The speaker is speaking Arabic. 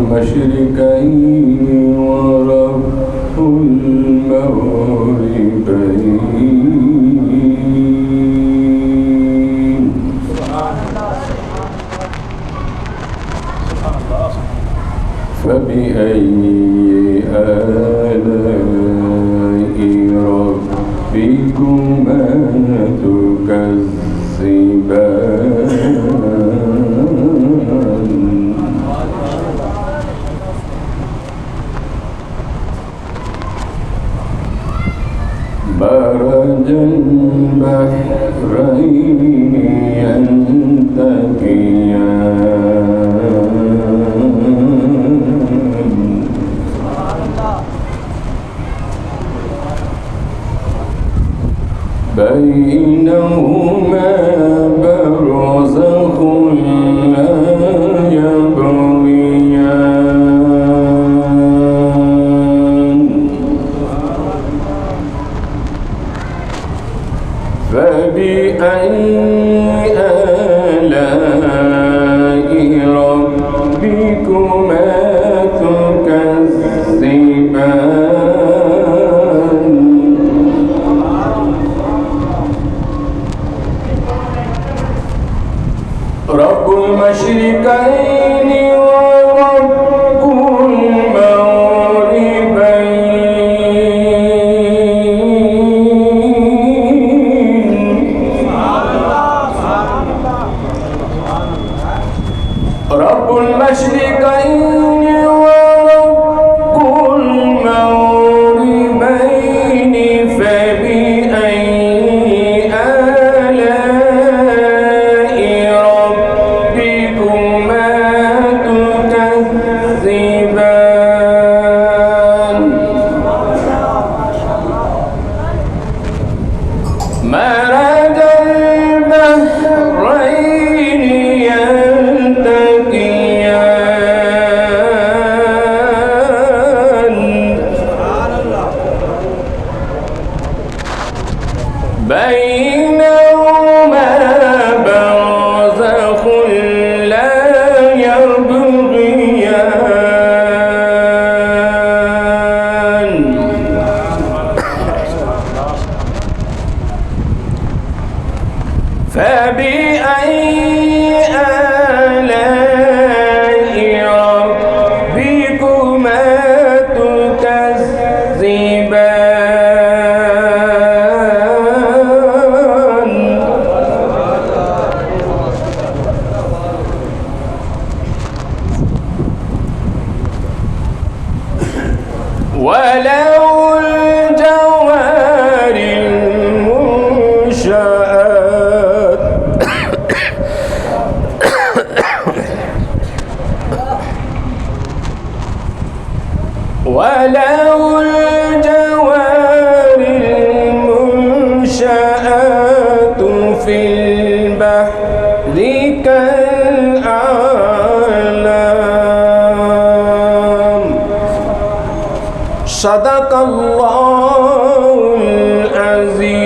المشرقين ورب المغربين. فبأي آلاء ربكما تكذبان. مرج البحرين يلتقيان. بينهما برزخ لا يبغيان. فبأي آلاء ربكما تكذبان. رب المشرقين ورب المغربين. رب المشرقين ورب المغربين. فبأي آلاء ربكما تكذبان. مرج البحرين يلتقيان. بينهما برزخ لا يبغيان. فبأي آلاء ربكما تكذبان. وله الجوار المنشآت وله الجوار المنشآت في البحر كالأعلام. صدق الله العظيم.